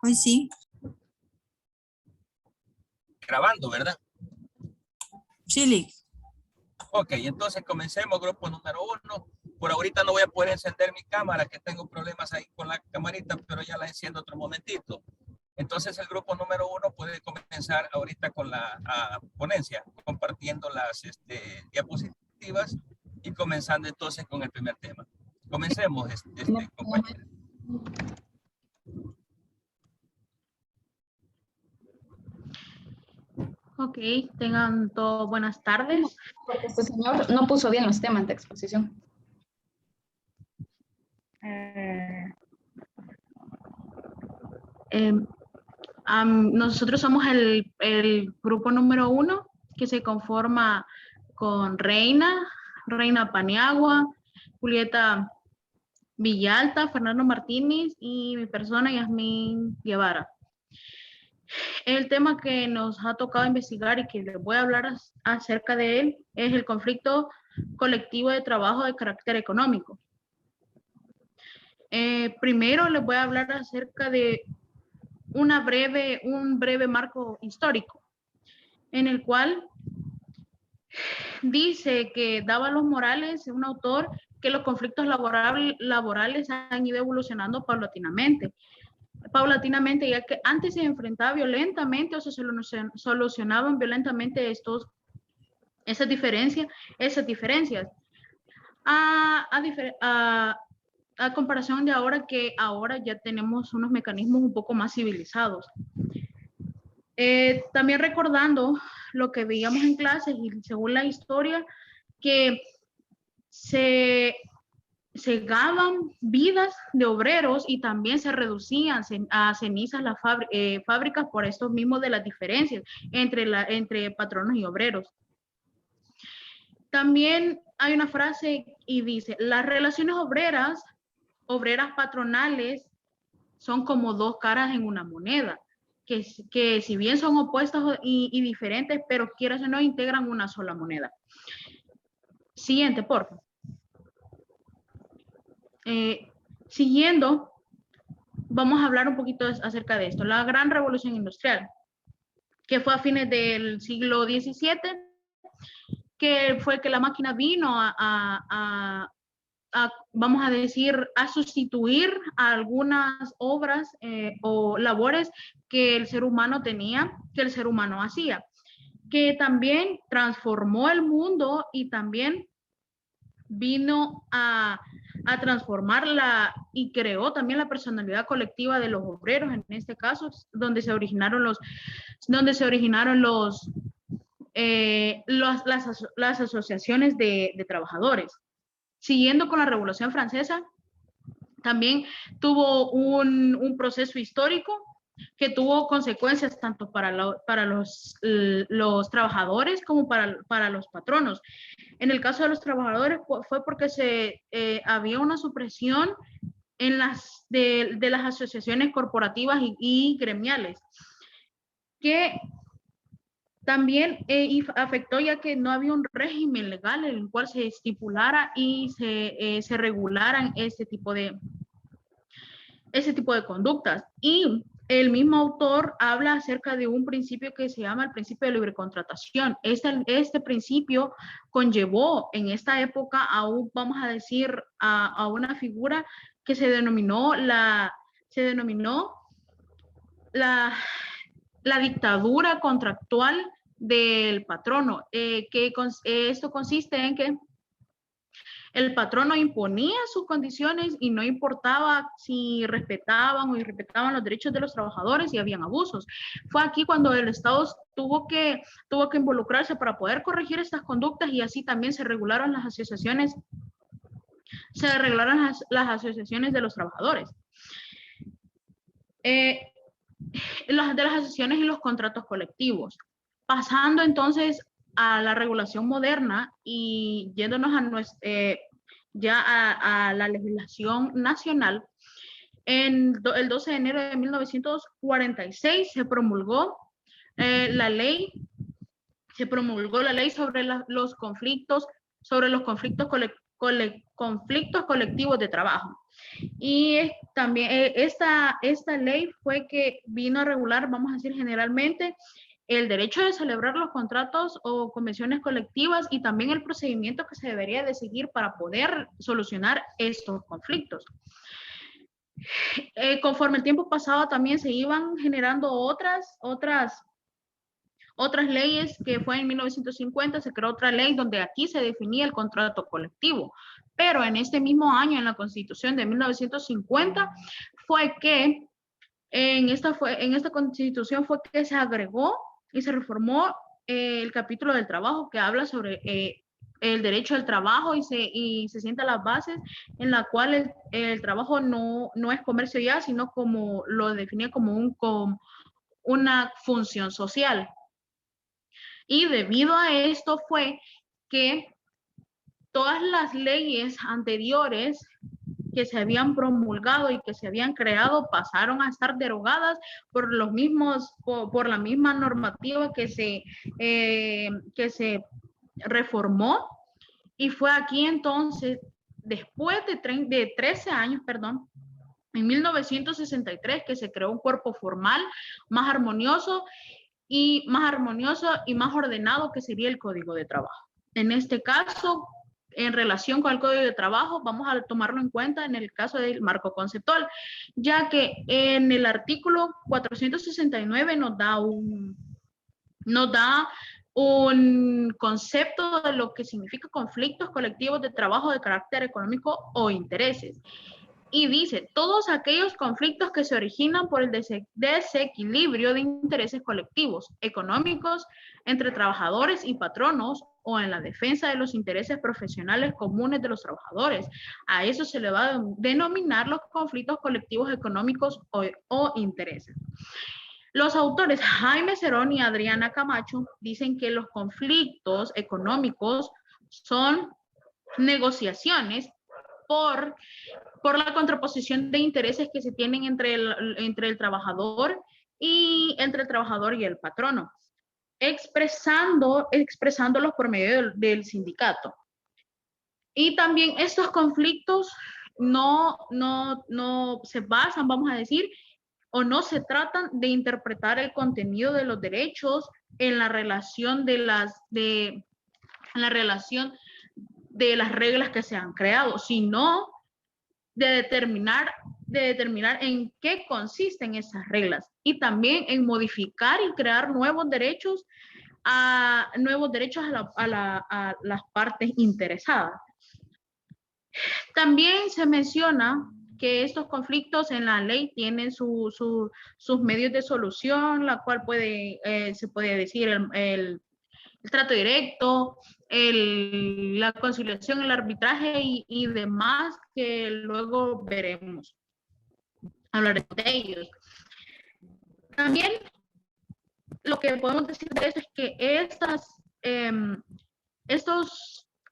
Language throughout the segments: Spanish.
Hoy sí. Grabando, ¿verdad? Chile. Ok, entonces comencemos, grupo número 1. Por ahorita no voy a poder encender mi cámara, que tengo problemas ahí con la camarita, pero ya la enciendo otro momentito. Entonces el grupo número 1 puede comenzar ahorita con la ponencia, compartiendo las diapositivas y comenzando entonces con el primer tema. Comencemos, compañeros. Ok, tengan todos buenas tardes. Porque este señor no puso bien los temas de exposición. Nosotros somos el grupo número 1 que se conforma con Reina Paniagua, Julieta Villalta, Fernando Martínez y mi persona, Yasmín Guevara. El tema que nos ha tocado investigar y que les voy a hablar acerca de él es el conflicto colectivo de trabajo de carácter económico. Primero les voy a hablar acerca de un breve marco histórico, en el cual dice que Dávalos Morales, un autor, que los conflictos laborales han ido evolucionando paulatinamente, ya que antes se enfrentaba violentamente o se solucionaban violentamente esas diferencias, a comparación de ahora, que ahora ya tenemos unos mecanismos un poco más civilizados. También recordando lo que veíamos en clases y según la historia, que se cegaban vidas de obreros y también se reducían a cenizas las fábricas por esto mismo de las diferencias entre patronos y obreros. También hay una frase y dice: las relaciones obreras patronales son como dos caras en una moneda, que si bien son opuestas y diferentes, pero quieras o no, integran una sola moneda. Siguiente, por favor. Siguiendo, vamos a hablar un poquito acerca de esto. La gran revolución industrial, que fue a fines del siglo XVII, que fue que la máquina vino vamos a decir, a sustituir a algunas obras o labores que el ser humano tenía, que el ser humano hacía, que también transformó el mundo y también vino a transformarla y creó también la personalidad colectiva de los obreros, en este caso, donde se originaron las asociaciones de trabajadores. Siguiendo con la Revolución Francesa, también tuvo un proceso histórico que tuvo consecuencias tanto para los trabajadores como para los patronos. En el caso de los trabajadores fue porque había una supresión de las asociaciones corporativas y gremiales, que también afectó, ya que no había un régimen legal en el cual se estipulara y se regularan ese tipo de conductas. Y el mismo autor habla acerca de un principio que se llama el principio de libre contratación. Este principio conllevó en esta época vamos a decir, a una figura que se denominó la dictadura contractual del patrono, esto consiste en que el patrono imponía sus condiciones y no importaba si respetaban los derechos de los trabajadores y habían abusos. Fue aquí cuando el Estado tuvo que involucrarse para poder corregir estas conductas, y así también se regularon las asociaciones de los trabajadores. De las asociaciones y los contratos colectivos. Pasando entonces a la regulación moderna y yéndonos a la legislación nacional, el 12 de enero de 1946 se promulgó la ley sobre los conflictos conflictos colectivos de trabajo. Y también esta ley fue que vino a regular, vamos a decir generalmente, el derecho de celebrar los contratos o convenciones colectivas y también el procedimiento que se debería de seguir para poder solucionar estos conflictos. Conforme el tiempo pasado también se iban generando otras leyes, que fue en 1950 se creó otra ley donde aquí se definía el contrato colectivo, pero en este mismo año, en la Constitución de 1950, fue que en esta Constitución fue que se agregó y se reformó el capítulo del trabajo, que habla sobre el derecho al trabajo y se sientan las bases en la cual el trabajo no es comercio ya, sino como lo definía como una función social. Y debido a esto fue que todas las leyes anteriores que se habían promulgado y que se habían creado pasaron a estar derogadas por la misma normativa que se reformó. Y fue aquí entonces, después de 13 años, en 1963, que se creó un cuerpo formal más armonioso y más ordenado, que sería el Código de Trabajo. En este caso, en relación con el Código de Trabajo, vamos a tomarlo en cuenta en el caso del marco conceptual, ya que en el artículo 469 nos da un concepto de lo que significa conflictos colectivos de trabajo de carácter económico o intereses. Y dice, todos aquellos conflictos que se originan por el desequilibrio de intereses colectivos, económicos, entre trabajadores y patronos, o en la defensa de los intereses profesionales comunes de los trabajadores. A eso se le va a denominar los conflictos colectivos económicos o intereses. Los autores Jaime Cerón y Adriana Camacho dicen que los conflictos económicos son negociaciones por la contraposición de intereses que se tienen entre el trabajador y el patrono, expresándolos por medio del sindicato. Y también estos conflictos no se basan, vamos a decir, o no se tratan de interpretar el contenido de los derechos en la relación de las reglas que se han creado, sino de determinar en qué consisten esas reglas y también en modificar y crear nuevos derechos a las partes interesadas. También se menciona que estos conflictos en la ley tienen sus medios de solución, la cual se puede decir el trato directo, la conciliación, el arbitraje y demás, que luego veremos. Hablaré de ellos. También lo que podemos decir de esto es que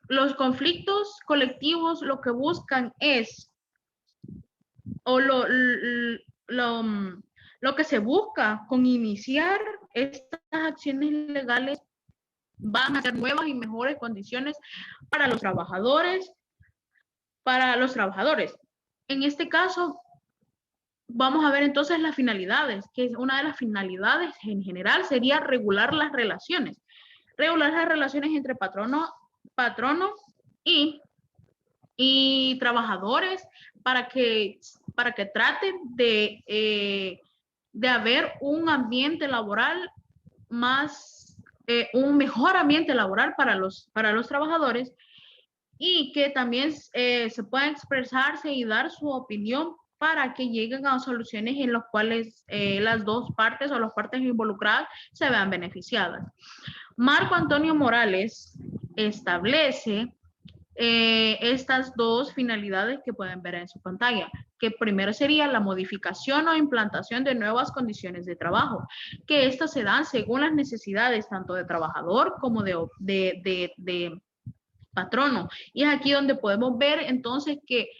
los conflictos colectivos lo que buscan es, o lo que se busca con iniciar estas acciones legales, van a ser nuevas y mejores condiciones para los trabajadores. En este caso, vamos a ver entonces las finalidades, que una de las finalidades en general sería regular las relaciones entre patrono y trabajadores, para que traten de haber un ambiente laboral un mejor ambiente laboral para los trabajadores, y que también se puedan expresarse y dar su opinión para que lleguen a soluciones en las cuales las dos partes o las partes involucradas se vean beneficiadas. Marco Antonio Morales establece estas dos finalidades que pueden ver en su pantalla, que primero sería la modificación o implantación de nuevas condiciones de trabajo, que estas se dan según las necesidades tanto de trabajador como de patrono. Y es aquí donde podemos ver entonces que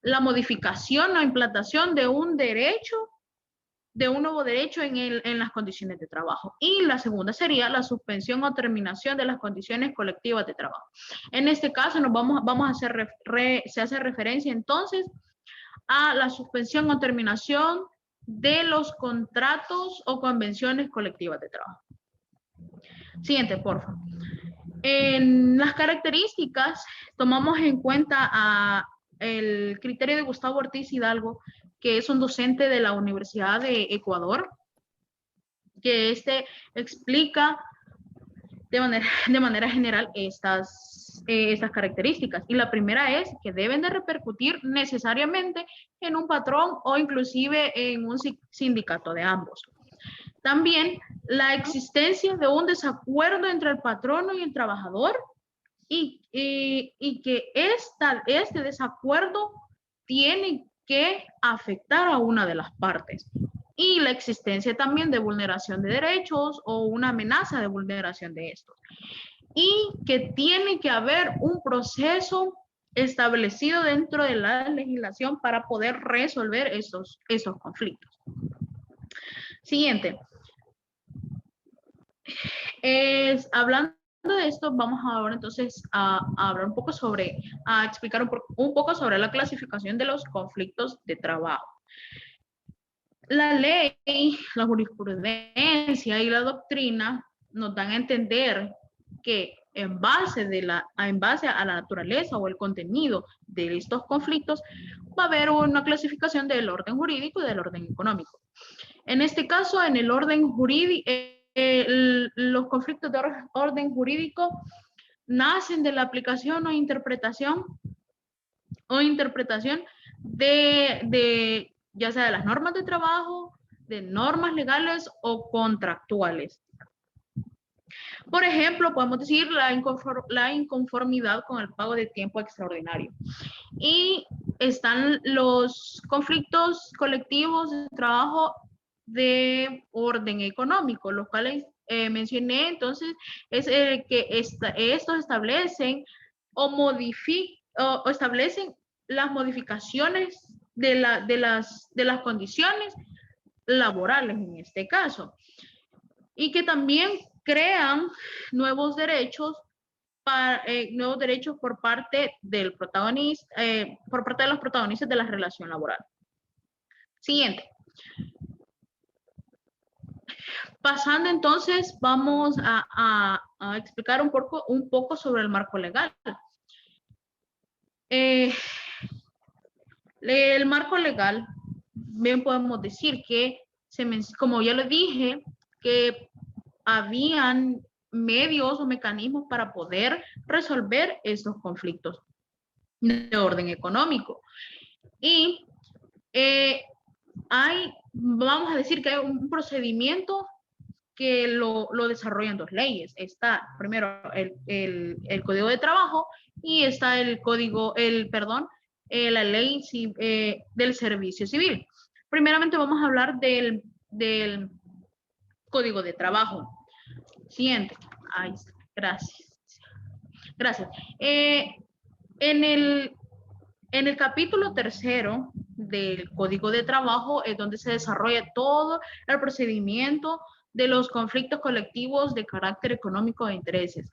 la modificación o implantación de un derecho de un nuevo derecho en las condiciones de trabajo. Y la segunda sería la suspensión o terminación de las condiciones colectivas de trabajo. En este caso vamos a hacer, se hace referencia entonces a la suspensión o terminación de los contratos o convenciones colectivas de trabajo. Siguiente, por favor. En las características tomamos en cuenta el criterio de Gustavo Ortiz Hidalgo, que es un docente de la Universidad de Ecuador, que explica de manera general estas características. Y la primera es que deben de repercutir necesariamente en un patrón o inclusive en un sindicato de ambos. También la existencia de un desacuerdo entre el patrono y el trabajador y que este desacuerdo tiene que afectar a una de las partes. Y la existencia también de vulneración de derechos o una amenaza de vulneración de estos. Y que tiene que haber un proceso establecido dentro de la legislación para poder resolver esos conflictos. Siguiente. Hablando de esto, vamos ahora entonces a hablar a explicar un poco sobre la clasificación de los conflictos de trabajo. La ley, la jurisprudencia y la doctrina nos dan a entender que en base a la naturaleza o el contenido de estos conflictos va a haber una clasificación del orden jurídico y del orden económico. En este caso, en el orden jurídico, los conflictos de orden jurídico nacen de la aplicación o interpretación de ya sea de las normas de trabajo, de normas legales o contractuales. Por ejemplo, podemos decir la inconformidad con el pago de tiempo extraordinario. Y están los conflictos colectivos de trabajo de orden económico, los cuales mencioné. Entonces, es que estos establecen o establecen las modificaciones de las condiciones laborales en este caso, y que también crean nuevos derechos por parte del protagonista, por parte de los protagonistas de la relación laboral. Siguiente. Pasando entonces, vamos a explicar un poco sobre el marco legal. El marco legal, bien podemos decir que, como ya lo dije, que habían medios o mecanismos para poder resolver estos conflictos de orden económico. Y vamos a decir que hay un procedimiento que lo desarrollan dos leyes. Está primero el Código de Trabajo y está la ley del servicio civil. Primeramente vamos a hablar del Código de Trabajo. Siguiente. Ahí está. Gracias. En el capítulo 3 del Código de Trabajo es donde se desarrolla todo el procedimiento de los conflictos colectivos de carácter económico de intereses.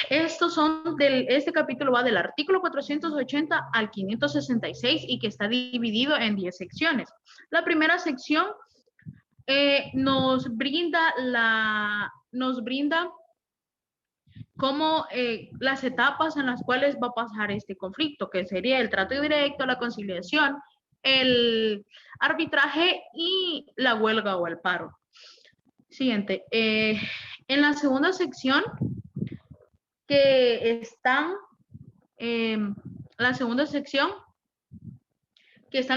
Este capítulo va del artículo 480 al 566 y que está dividido en 10 secciones. La primera sección nos brinda como las etapas en las cuales va a pasar este conflicto, que sería el trato directo, la conciliación, el arbitraje y la huelga o el paro. Siguiente. En la segunda sección, que están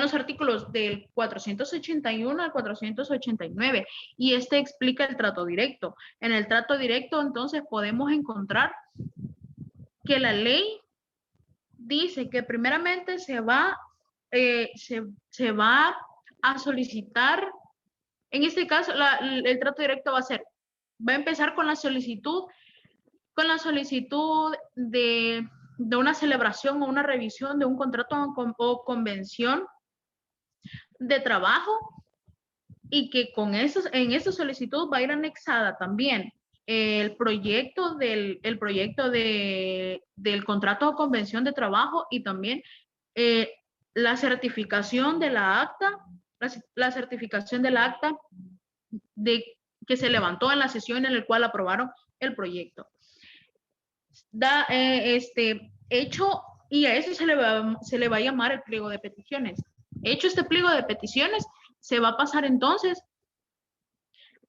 los artículos del 481 al 489, y explica el trato directo. En el trato directo, entonces, podemos encontrar que la ley dice que primeramente se va a solicitar, en este caso, el trato directo va a empezar con la solicitud de una celebración o una revisión de un contrato o convención de trabajo y que en esa solicitud va a ir anexada también el proyecto del contrato o convención de trabajo y también la certificación de la acta, la certificación del acta de que se levantó en la sesión en la cual aprobaron el proyecto. Hecho, y a eso se le va a llamar el pliego de peticiones. Hecho este pliego de peticiones, se va a pasar entonces,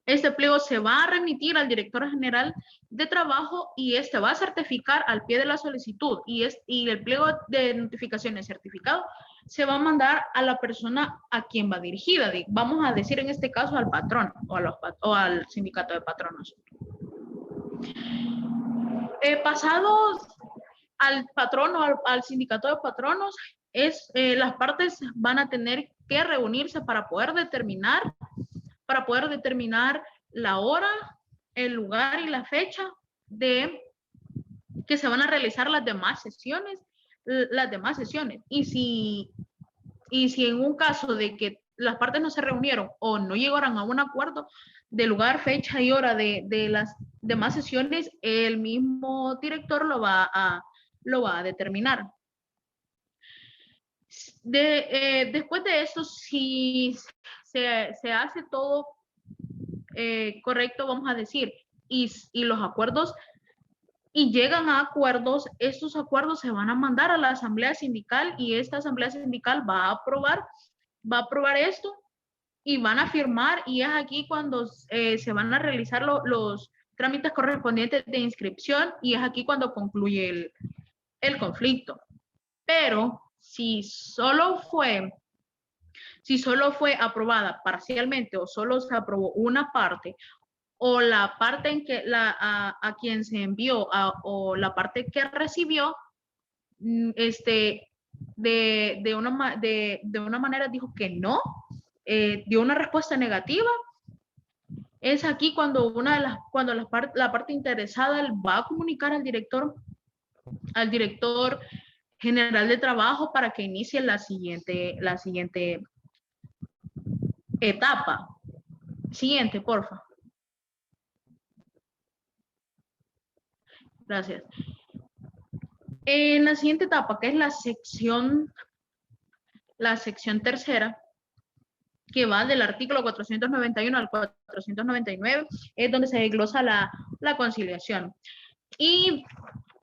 este pliego se va a remitir al director general de trabajo y este va a certificar al pie de la solicitud y el pliego de notificaciones certificado se va a mandar a la persona a quien va dirigida. Vamos a decir en este caso al patrón o al sindicato de patronos. Pasados al patrón o al sindicato de patronos, las partes van a tener que reunirse para poder determinar la hora, el lugar y la fecha de que se van a realizar las demás sesiones. Y si en un caso de que las partes no se reunieron o no llegaron a un acuerdo de lugar, fecha y hora de las demás sesiones, el mismo director lo va a determinar. Después de eso, si se hace todo correcto, vamos a decir, y los acuerdos, y llegan a acuerdos, estos acuerdos se van a mandar a la asamblea sindical y esta asamblea sindical va a aprobar esto y van a firmar, y es aquí cuando se van a realizar los trámites correspondientes de inscripción y es aquí cuando concluye el conflicto. Pero si solo fue aprobada parcialmente o solo se aprobó una parte o la parte en que a quien se envió o la parte que recibió, de una manera dijo que no, dio una respuesta negativa, es aquí cuando la parte interesada va a comunicar al director general de trabajo para que inicie la siguiente etapa. Siguiente, porfa. Gracias. En la siguiente etapa, que es la sección tercera, que va del artículo 491 al 499, es donde se desglosa la conciliación. Y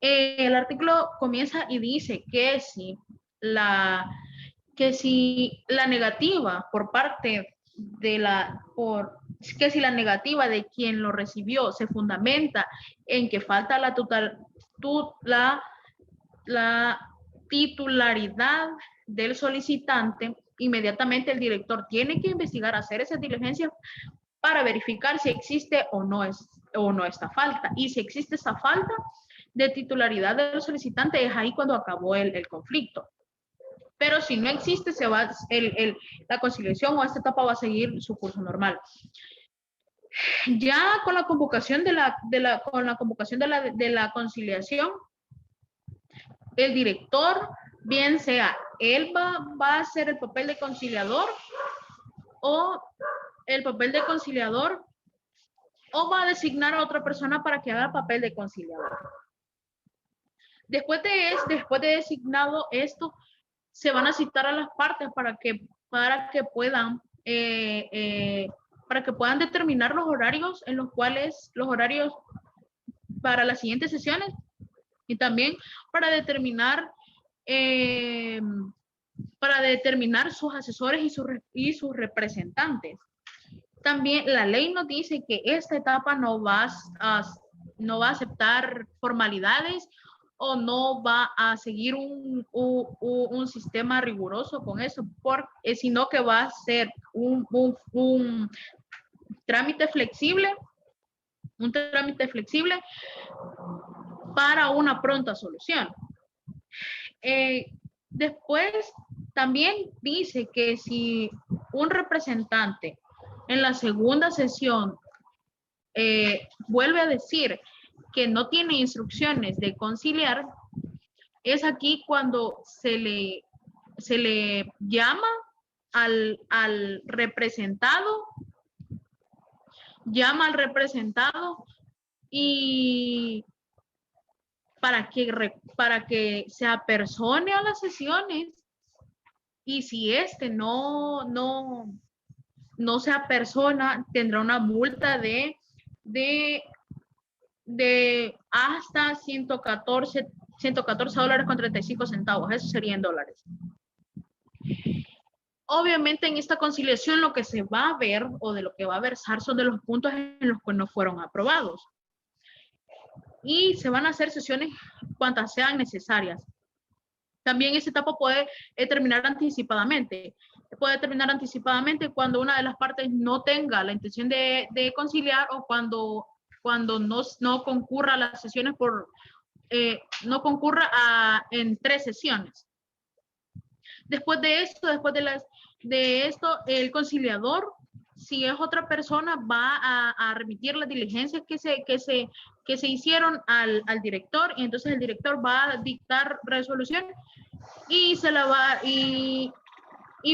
el artículo comienza y dice que si la negativa por parte que si la negativa de quien lo recibió se fundamenta en que falta la titularidad del solicitante, inmediatamente el director tiene que investigar, hacer esa diligencia para verificar si existe o no esta falta. Y si existe esa falta de titularidad del solicitante, es ahí cuando acabó el conflicto. Pero si no existe, la conciliación o esta etapa va a seguir su curso normal. Ya con la convocación de la conciliación, el director, bien sea él va a hacer el papel de conciliador o va a designar a otra persona para que haga el papel de conciliador. Después de designado esto, se van a citar a las partes para que puedan determinar los horarios para las siguientes sesiones y también para determinar sus asesores y sus representantes. También la ley nos dice que esta etapa no va a aceptar formalidades o no va a seguir un sistema riguroso con eso, sino que va a ser un trámite flexible, para una pronta solución. Después también dice que si un representante en la segunda sesión vuelve a decir que no tiene instrucciones de conciliar, es aquí cuando se le llama al representado llama al representado y para que se apersone a las sesiones, y si no se apersona, tendrá una multa de hasta $114.35. Eso sería en dólares. Obviamente en esta conciliación lo que se va a ver o de lo que va a versar son de los puntos en los que no fueron aprobados. Y se van a hacer sesiones cuantas sean necesarias. También esta etapa puede terminar anticipadamente. Puede terminar anticipadamente cuando una de las partes no tenga la intención de conciliar, o cuando no concurra a las sesiones no concurra en 3 sesiones. Después de esto, el conciliador, si es otra persona, va a remitir las diligencias que se hicieron al director, y entonces el director va a dictar resolución y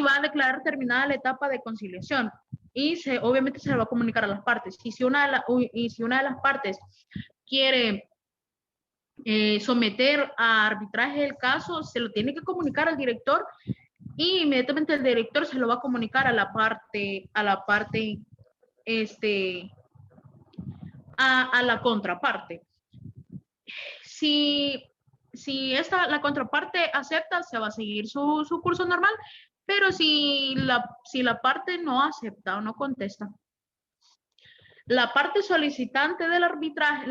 va a declarar terminada la etapa de conciliación, y obviamente se le va a comunicar a las partes. Y si una de las partes quiere someter a arbitraje el caso, se lo tiene que comunicar al director, y inmediatamente el director se lo va a comunicar a la contraparte. Si la contraparte acepta, se va a seguir su curso normal, pero si la parte no acepta o no contesta, la parte solicitante del arbitraje,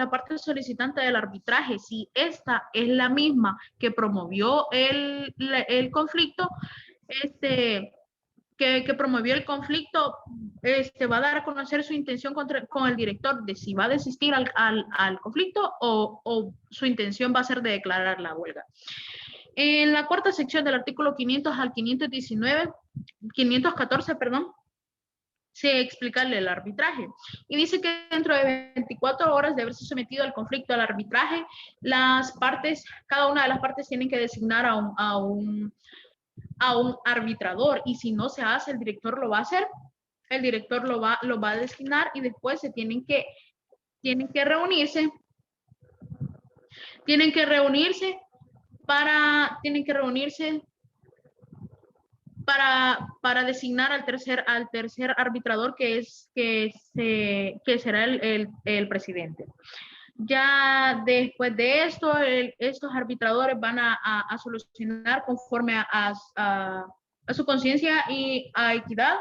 si esta es la misma que promovió el conflicto, que promovió el conflicto, va a dar a conocer su intención con el director de si va a desistir al conflicto, o su intención va a ser de declarar la huelga. En la cuarta sección del artículo 500 al 514, se explica el arbitraje, y dice que dentro de 24 horas de haberse sometido al conflicto al arbitraje, cada una de las partes tienen que designar a un arbitrador, y si no se hace, el director lo va a hacer. El director lo va a designar, y después tienen que reunirse para designar al tercer arbitrador, que será el presidente. Ya después de esto, estos arbitradores van a solucionar conforme a su conciencia y a equidad.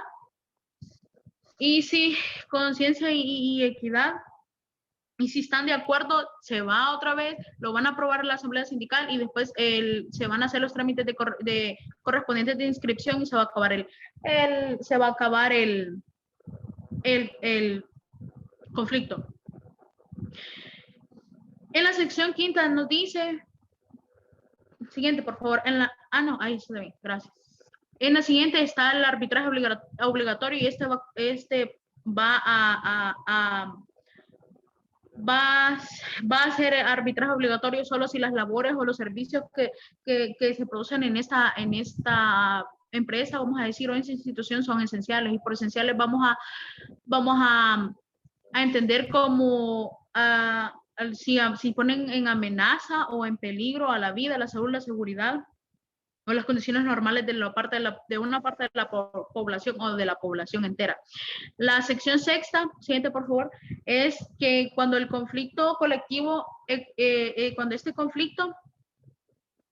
Y si conciencia y equidad, y si están de acuerdo, se va otra vez, lo van a aprobar en la asamblea sindical, y después se van a hacer los trámites correspondientes de inscripción, y se va a acabar el conflicto. En la sección quinta nos dice, siguiente por favor, ahí está bien, gracias. En la siguiente está el arbitraje obligatorio, y va a ser arbitraje obligatorio solo si las labores o los servicios que se producen en esta empresa, vamos a decir, o en esta institución, son esenciales. Y por esenciales vamos a entender como si ponen en amenaza o en peligro a la vida, la salud, la seguridad o las condiciones normales de una parte de la población o de la población entera. La sección sexta, siguiente por favor, es que cuando el conflicto colectivo, cuando este conflicto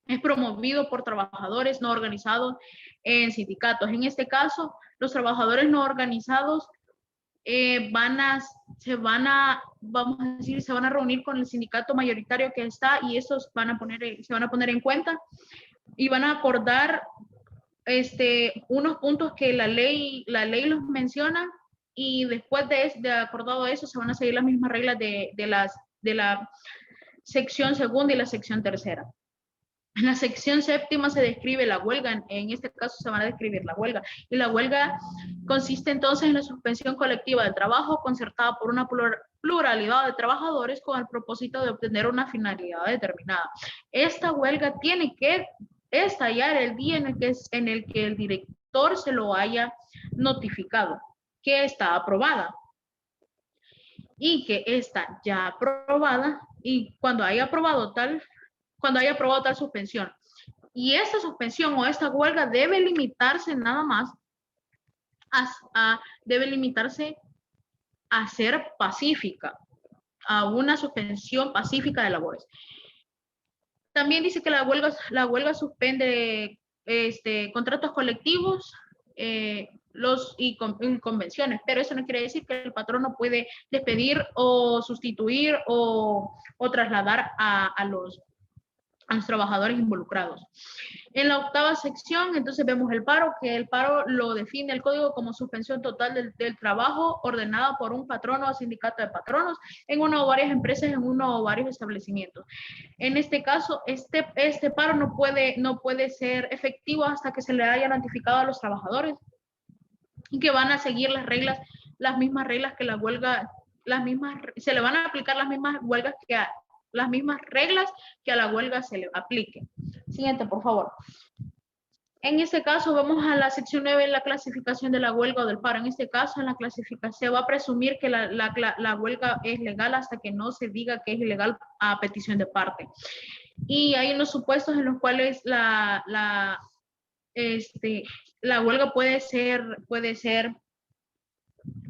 es promovido por trabajadores no organizados en sindicatos. En este caso, los trabajadores no organizados se van a reunir con el sindicato mayoritario que está, y estos se van a poner en cuenta, y van a acordar unos puntos que la ley los menciona, y después de acordado eso, se van a seguir las mismas reglas de la sección segunda y la sección tercera. En la sección séptima se describe la huelga. En este caso se van a describir la huelga. Y la huelga consiste entonces en la suspensión colectiva del trabajo concertada por una pluralidad de trabajadores con el propósito de obtener una finalidad determinada. Esta huelga tiene que estallar el día en el que el director se lo haya notificado, que está aprobada. y que está ya aprobada, y cuando haya aprobado tal suspensión, y esta suspensión o esta huelga debe limitarse nada más debe limitarse a ser pacífica, a una suspensión pacífica de labores. También dice que la huelga suspende contratos colectivos y convenciones, pero eso no quiere decir que el patrón no puede despedir o sustituir o trasladar a los trabajadores involucrados. En la octava sección, entonces vemos el paro, que el paro lo define el código como suspensión total del trabajo ordenada por un patrono o sindicato de patronos en una o varias empresas, en uno o varios establecimientos. En este caso, este paro no puede ser efectivo hasta que se le haya notificado a los trabajadores y que van a seguir las mismas reglas que la huelga, se le van a aplicar las mismas reglas que a la huelga se le aplique. Siguiente, por favor. En este caso, vamos a la sección 9, la clasificación de la huelga o del paro. En este caso, en la clasificación se va a presumir que la huelga es legal hasta que no se diga que es ilegal a petición de parte. Y hay unos supuestos en los cuales la huelga puede ser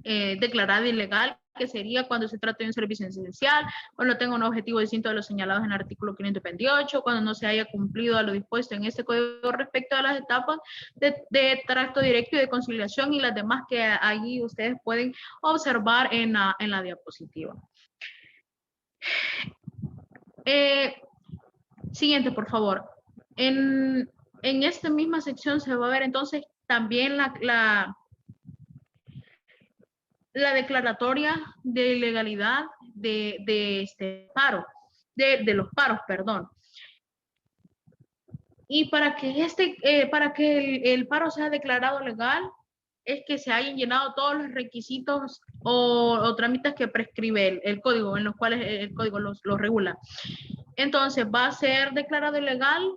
declarada ilegal, que sería cuando se trate de un servicio esencial, cuando tenga un objetivo distinto de los señalados en el artículo 528, cuando no se haya cumplido a lo dispuesto en este código respecto a las etapas de tracto directo y de conciliación y las demás que allí ustedes pueden observar en la diapositiva. Siguiente, por favor. En esta misma sección se va a ver entonces también la declaratoria de ilegalidad de los paros, perdón. Y para que el paro sea declarado legal, es que se hayan llenado todos los requisitos o trámites que prescribe el código, en los cuales el código los regula. Entonces, va a ser declarado ilegal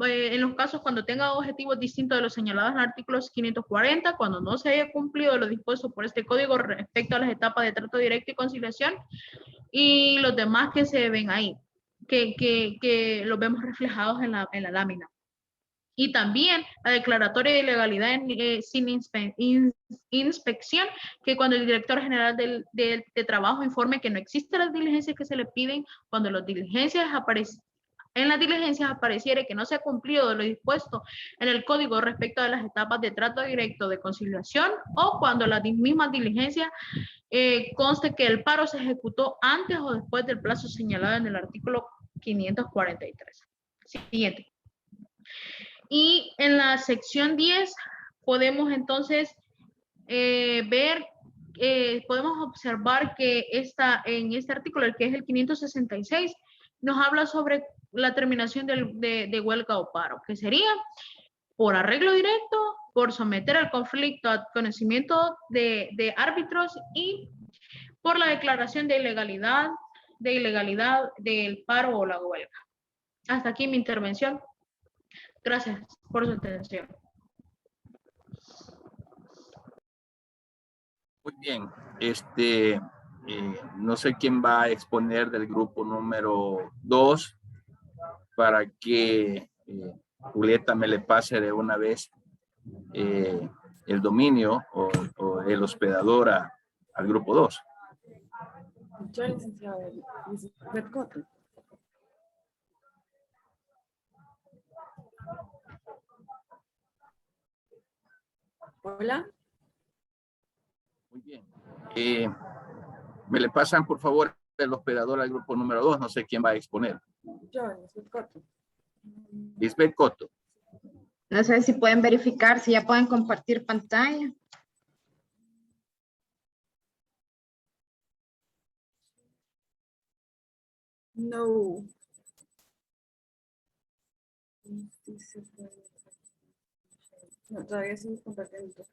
en los casos cuando tenga objetivos distintos de los señalados en el artículo 540, cuando no se haya cumplido lo dispuesto por este código respecto a las etapas de trato directo y conciliación, y los demás que se ven ahí, que los vemos reflejados en la lámina. Y también la declaratoria de ilegalidad sin inspección, que cuando el director general de trabajo informe que no existen las diligencias que se le piden, cuando las diligencias apareciere que no se ha cumplido lo dispuesto en el código respecto a las etapas de trato directo de conciliación, o cuando las mismas diligencias conste que el paro se ejecutó antes o después del plazo señalado en el artículo 543. Siguiente. Y en la sección 10 podemos entonces podemos observar que en este artículo, el que es el 566, nos habla sobre la terminación de huelga o paro, que sería por arreglo directo, por someter al conflicto a conocimiento de árbitros y por la declaración de ilegalidad del paro o la huelga. Hasta aquí mi intervención. Gracias por su atención. Muy bien. No sé quién va a exponer del grupo número 2 para que Julieta me le pase de una vez el dominio o el hospedador al grupo 2. Yo, licenciado Lisbeth Coto. Hola. Muy bien. Me le pasan, por favor, el hospedador al grupo número 2. No sé quién va a exponer. Yo, Lisbeth Coto. Lisbeth Coto. No sé si pueden verificar, si ya pueden compartir pantalla. No. No, todavía seguimos compartiendo.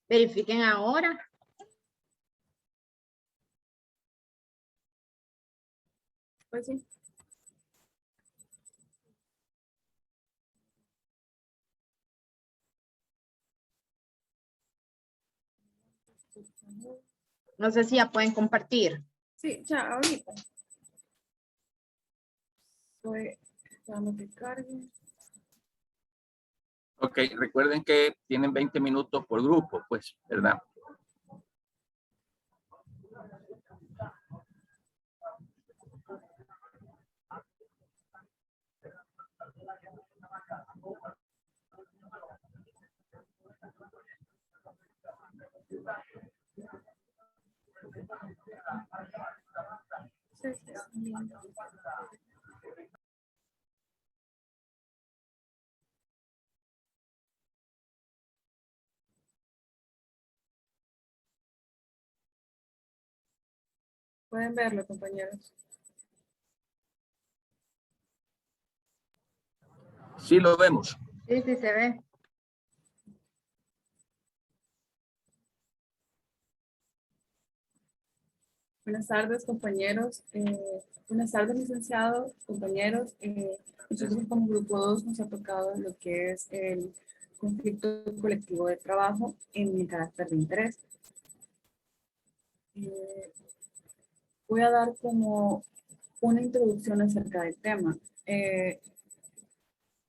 Verifiquen ahora. Pues sí. No sé si ya pueden compartir. Sí, ya, ahorita. Estoy esperando que cargue. Ok, recuerden que tienen 20 minutos por grupo, pues, ¿verdad? Sí, sí, sí. Pueden verlo, compañeros. Sí lo vemos. Sí, sí se ve. Buenas tardes, compañeros. Buenas tardes, licenciados, compañeros. Nosotros como Grupo 2 nos ha tocado lo que es el conflicto colectivo de trabajo en el carácter de interés. Eh, Voy a dar como una introducción acerca del tema. ¿Qué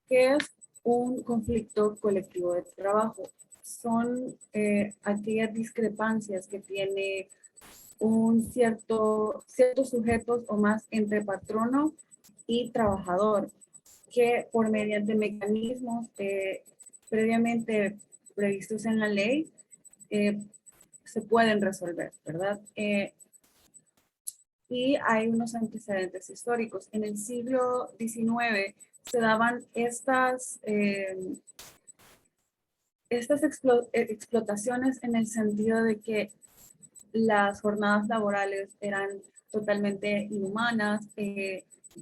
es un conflicto colectivo de trabajo? Son aquellas discrepancias que tiene ciertos sujetos o más entre patrono y trabajador, que por mediante mecanismos previamente previstos en la ley se pueden resolver, ¿verdad? Y hay unos antecedentes históricos. En el siglo XIX se daban estas explotaciones en el sentido de que las jornadas laborales eran totalmente inhumanas,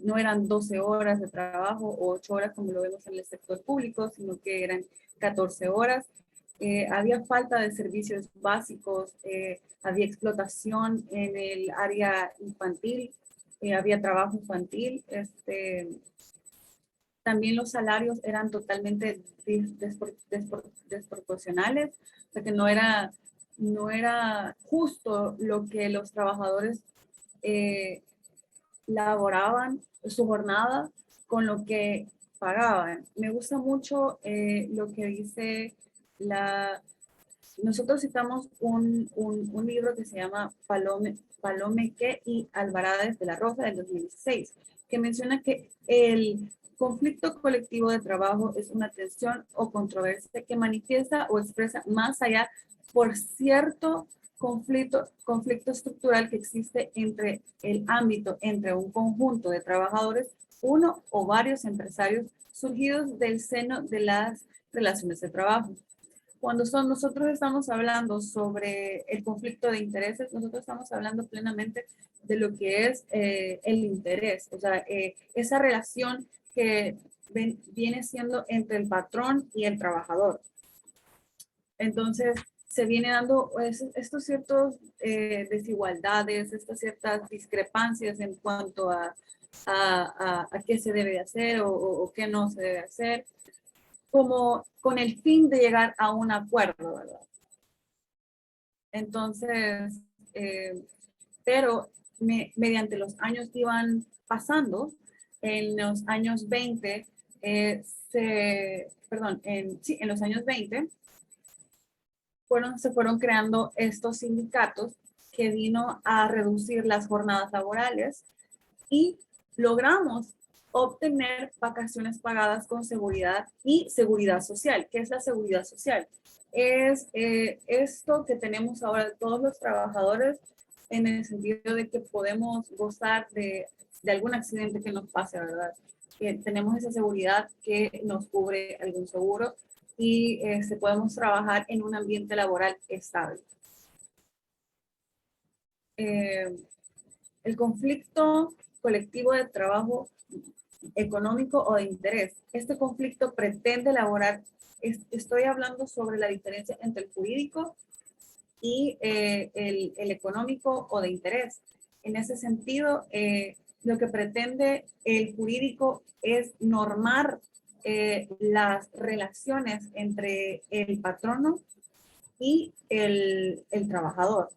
no eran 12 horas de trabajo o 8 horas como lo vemos en el sector público, sino que eran 14 horas. Había falta de servicios básicos, había explotación en el área infantil, había trabajo infantil, también los salarios eran totalmente desproporcionales, o sea que no era justo lo que los trabajadores laboraban, su jornada, con lo que pagaban. Me gusta mucho lo que dice nosotros citamos un libro que se llama Palomeque y Alvarado de la Rosa del 2016, que menciona que el conflicto colectivo de trabajo es una tensión o controversia que manifiesta o expresa más allá por cierto conflicto estructural que existe entre el ámbito, entre un conjunto de trabajadores, uno o varios empresarios surgidos del seno de las relaciones de trabajo. Cuando nosotros estamos hablando sobre el conflicto de intereses, nosotros estamos hablando plenamente de lo que es el interés, o sea, esa relación que viene siendo entre el patrón y el trabajador. Entonces, se viene dando estos ciertos desigualdades, estas ciertas discrepancias en cuanto a qué se debe hacer o qué no se debe hacer, como con el fin de llegar a un acuerdo, ¿verdad? Entonces, pero mediante los años que iban pasando, en los años 20, en los años 20, se fueron creando estos sindicatos que vino a reducir las jornadas laborales y logramos obtener vacaciones pagadas con seguridad y seguridad social. ¿Qué es la seguridad social? Es esto que tenemos ahora todos los trabajadores en el sentido de que podemos gozar de algún accidente que nos pase, ¿verdad? Que tenemos esa seguridad que nos cubre algún seguro y podemos trabajar en un ambiente laboral estable. El conflicto colectivo de trabajo económico o de interés. Este conflicto pretende elaborar, estoy hablando sobre la diferencia entre el jurídico y el económico o de interés. En ese sentido, lo que pretende el jurídico es normar las relaciones entre el patrono y el trabajador.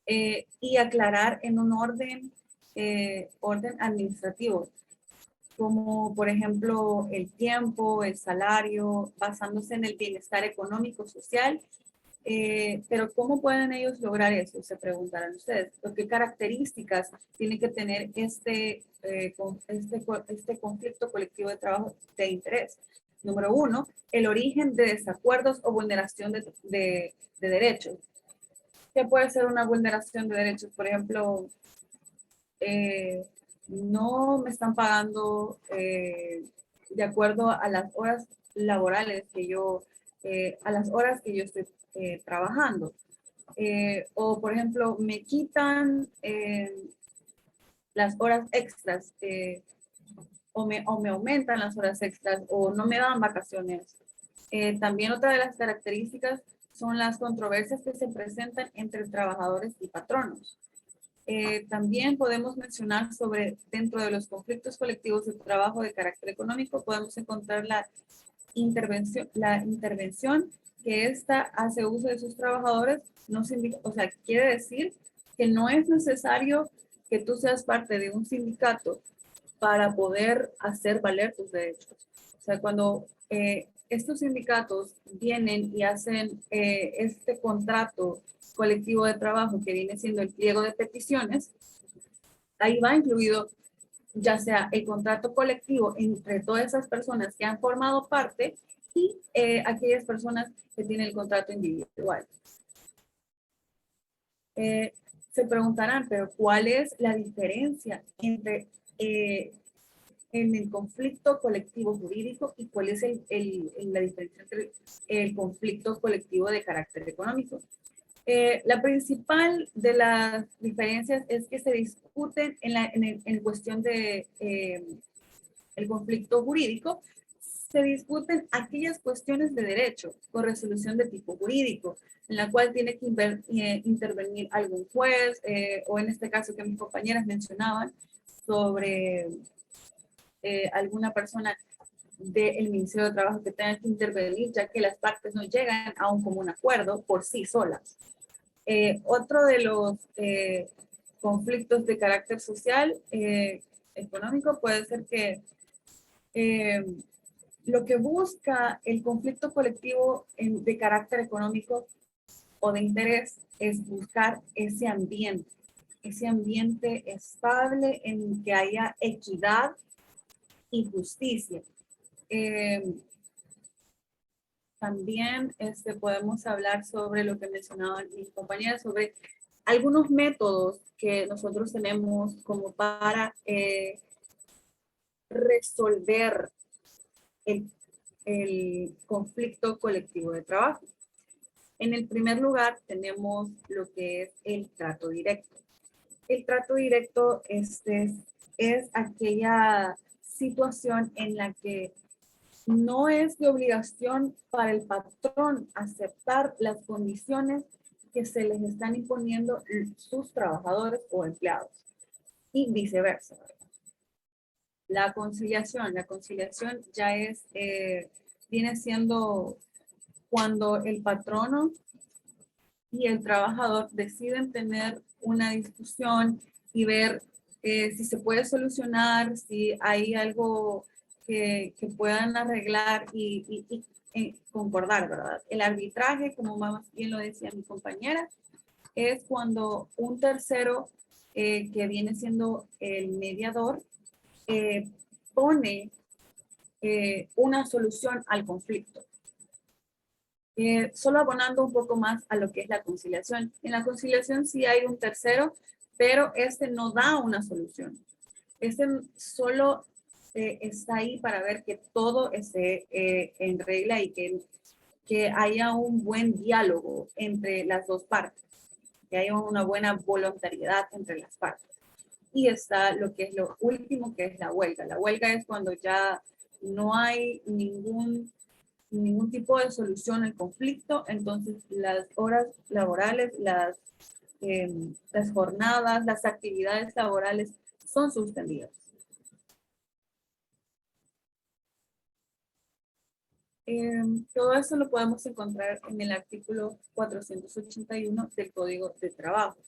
Y aclarar en un orden administrativo, como por ejemplo el tiempo, el salario, basándose en el bienestar económico, social. Pero ¿cómo pueden ellos lograr eso? Se preguntarán ustedes. ¿Qué características tiene que tener este conflicto colectivo de trabajo de interés? Número 1, el origen de desacuerdos o vulneración de derechos. ¿Qué puede ser una vulneración de derechos? Por ejemplo, no me están pagando de acuerdo a las horas laborales que yo, a las horas que yo estoy trabajando. O, por ejemplo, me quitan las horas extras o me aumentan las horas extras o no me dan vacaciones. También otra de las características son las controversias que se presentan entre trabajadores y patronos. También podemos mencionar sobre, dentro de los conflictos colectivos de trabajo de carácter económico, podemos encontrar la intervención que ésta hace uso de sus trabajadores. No o sea, quiere decir que no es necesario que tú seas parte de un sindicato para poder hacer valer tus derechos. O sea, cuando estos sindicatos vienen y hacen este contrato colectivo de trabajo que viene siendo el pliego de peticiones, ahí va incluido ya sea el contrato colectivo entre todas esas personas que han formado parte y aquellas personas que tienen el contrato individual. Se preguntarán, pero ¿cuál es la diferencia entre en el conflicto colectivo jurídico y cuál es la diferencia entre el conflicto colectivo de carácter económico? La principal de las diferencias es que se discuten en cuestión de el conflicto jurídico, se discuten aquellas cuestiones de derecho con resolución de tipo jurídico, en la cual tiene que intervenir algún juez, o en este caso que mis compañeras mencionaban, sobre alguna persona del Ministerio de Trabajo que tenga que intervenir, ya que las partes no llegan a un común acuerdo por sí solas. Otro de los conflictos de carácter social, económico, puede ser que lo que busca el conflicto colectivo de carácter económico o de interés es buscar ese ambiente estable en que haya equidad y justicia. También podemos hablar sobre lo que mencionaban mis compañeras, sobre algunos métodos que nosotros tenemos como para resolver el conflicto colectivo de trabajo. En el primer lugar tenemos lo que es el trato directo. El trato directo es aquella situación en la que no es de obligación para el patrón aceptar las condiciones que se les están imponiendo sus trabajadores o empleados y viceversa. La conciliación ya viene siendo cuando el patrono y el trabajador deciden tener una discusión y ver si se puede solucionar, si hay algo que puedan arreglar y concordar, ¿verdad? El arbitraje, como más bien lo decía mi compañera, es cuando un tercero que viene siendo el mediador pone una solución al conflicto. Solo abonando un poco más a lo que es la conciliación. En la conciliación sí hay un tercero, pero no da una solución. Solo está ahí para ver que todo esté en regla y que haya un buen diálogo entre las dos partes, que haya una buena voluntariedad entre las partes. Y está lo que es lo último, que es la huelga. La huelga es cuando ya no hay ningún tipo de solución al conflicto, entonces las horas laborales, las jornadas, las actividades laborales son suspendidas. Todo eso lo podemos encontrar en el artículo 481 del Código de Trabajo.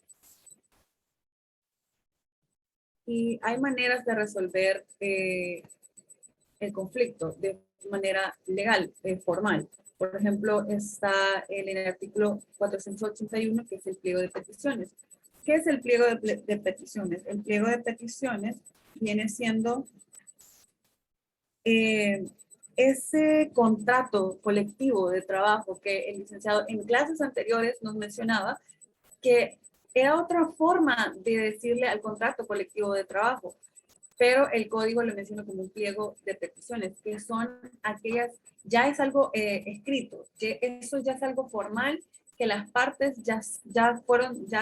Y hay maneras de resolver el conflicto de manera legal, formal. Por ejemplo, está en el artículo 481, que es el pliego de peticiones. ¿Qué es el pliego de peticiones? El pliego de peticiones viene siendo ese contrato colectivo de trabajo que el licenciado en clases anteriores nos mencionaba, que era otra forma de decirle al contrato colectivo de trabajo, pero el código lo menciona como un pliego de peticiones, que son aquellas, ya es algo escrito, que eso ya es algo formal, que las partes ya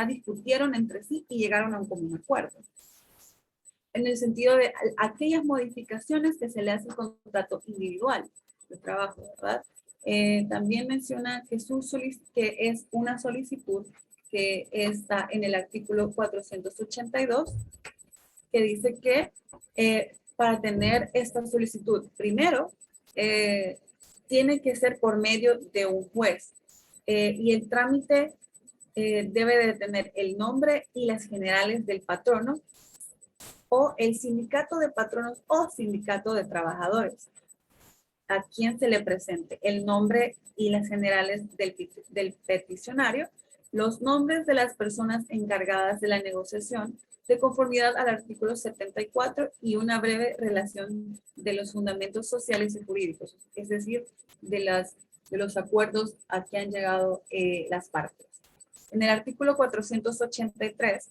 discutieron entre sí y llegaron a un común acuerdo. En el sentido de aquellas modificaciones que se le hace al contrato individual de trabajo, ¿verdad? También menciona que es una solicitud que está en el artículo 482, que dice que para tener esta solicitud, primero, tiene que ser por medio de un juez. Y el trámite debe de tener el nombre y las generales del patrono, o el sindicato de patronos o sindicato de trabajadores. A quien se le presente el nombre y las generales del peticionario, los nombres de las personas encargadas de la negociación, de conformidad al artículo 74, y una breve relación de los fundamentos sociales y jurídicos, es decir, de los acuerdos a que han llegado las partes. En el artículo 483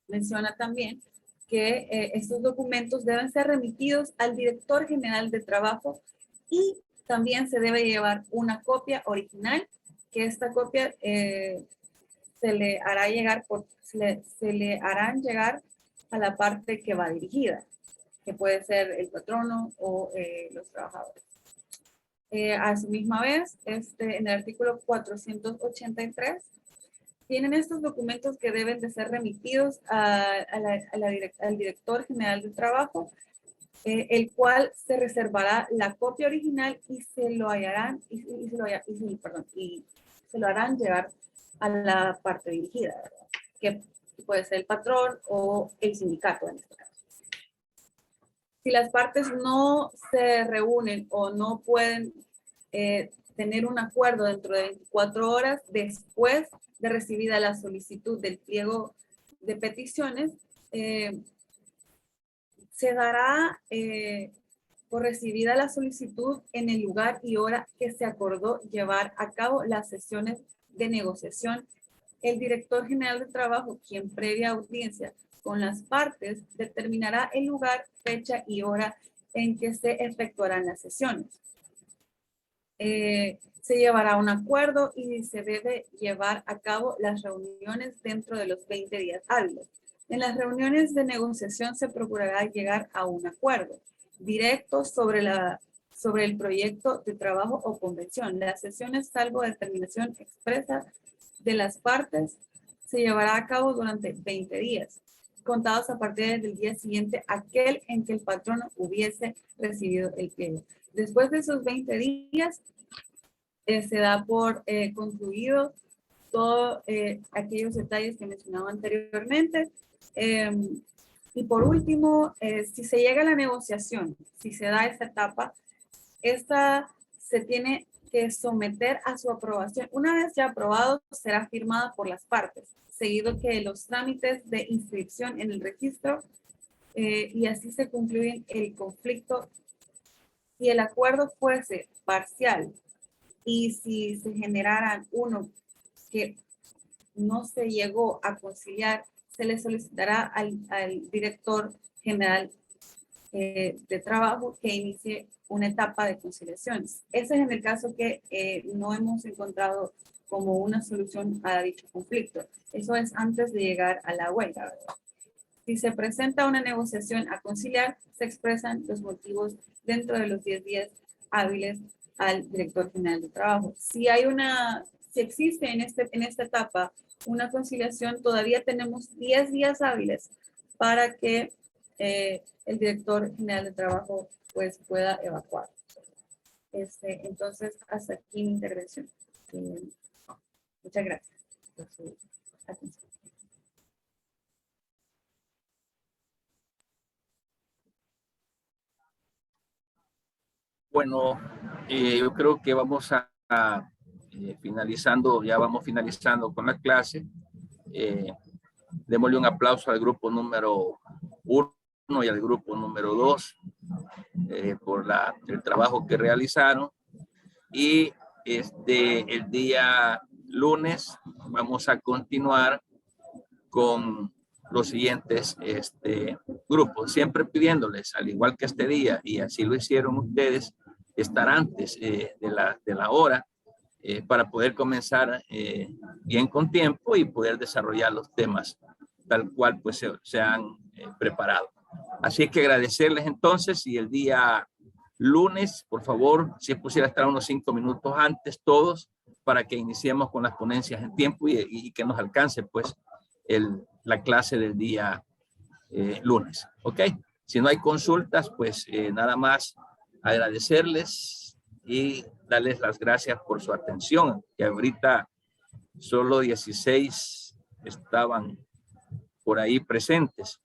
menciona también que estos documentos deben ser remitidos al director general de trabajo, y también se debe llevar una copia original, que esta copia se le harán llegar a la parte que va dirigida, que puede ser el patrono o los trabajadores. A su misma vez, en el artículo 483, tienen estos documentos que deben de ser remitidos al director general del trabajo, el cual se reservará la copia original y se lo harán llegar a la parte dirigida, ¿verdad? Que puede ser el patrón o el sindicato en este caso. Si las partes no se reúnen o no pueden tener un acuerdo dentro de 24 horas después de recibida la solicitud del pliego de peticiones, se dará por recibida la solicitud en el lugar y hora que se acordó llevar a cabo las sesiones de negociación. El director general de trabajo, quien previa audiencia con las partes, determinará el lugar, fecha y hora en que se efectuarán las sesiones. Se llevará un acuerdo y se debe llevar a cabo las reuniones dentro de los 20 días hábiles. En las reuniones de negociación se procurará llegar a un acuerdo directo sobre el proyecto de trabajo o convención. Las sesiones, salvo determinación expresa de las partes, se llevará a cabo durante 20 días, contados a partir del día siguiente aquel en que el patrono hubiese recibido el pliego. Después de esos 20 días, se da por concluido todos aquellos detalles que mencionaba anteriormente. Y por último, si se llega a la negociación, si se da esta etapa, esta se tiene que someter a su aprobación. Una vez ya aprobado, será firmada por las partes, seguido que los trámites de inscripción en el registro, y así se concluye el conflicto. Si el acuerdo fuese parcial y si se generaran uno que no se llegó a conciliar, se le solicitará al director general de trabajo que inicie una etapa de conciliaciones. Ese es en el caso que no hemos encontrado como una solución a dicho conflicto. Eso es antes de llegar a la huelga, ¿verdad? Si se presenta una negociación a conciliar, se expresan los motivos dentro de los 10 días hábiles al director general de trabajo. Si existe en esta etapa una conciliación, todavía tenemos 10 días hábiles para que el director general de trabajo pues pueda evacuar. Entonces, hasta aquí mi intervención. Muchas gracias por su atención. Bueno, yo creo que vamos a finalizando, ya vamos finalizando con la clase. Démosle un aplauso al grupo número 1 y al grupo número 2 por el trabajo que realizaron. Y el día lunes vamos a continuar con los siguientes grupos, siempre pidiéndoles, al igual que este día, y así lo hicieron ustedes, estar antes de la hora para poder comenzar bien con tiempo y poder desarrollar los temas tal cual pues se han preparado. Así que agradecerles entonces, y el día lunes, por favor, si es posible estar unos 5 minutos antes todos para que iniciemos con las ponencias en tiempo y que nos alcance pues la clase del día lunes. ¿Ok? Si no hay consultas, pues nada más agradecerles y darles las gracias por su atención, que ahorita solo 16 estaban por ahí presentes.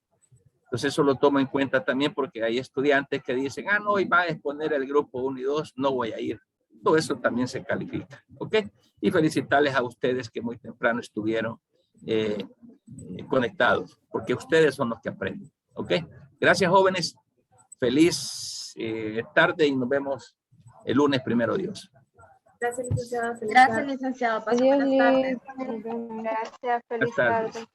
Entonces eso lo tomo en cuenta también porque hay estudiantes que dicen, no, hoy va a exponer el grupo 1 y 2, no voy a ir. Todo eso también se califica, ¿ok? Y felicitarles a ustedes que muy temprano estuvieron conectados, porque ustedes son los que aprenden, ¿ok? Gracias, jóvenes. Feliz tarde y nos vemos el lunes, primero Dios. Gracias, licenciada. Gracias, licenciado. Pase buenas tardes. Gracias, feliz Buenas tardes. tarde.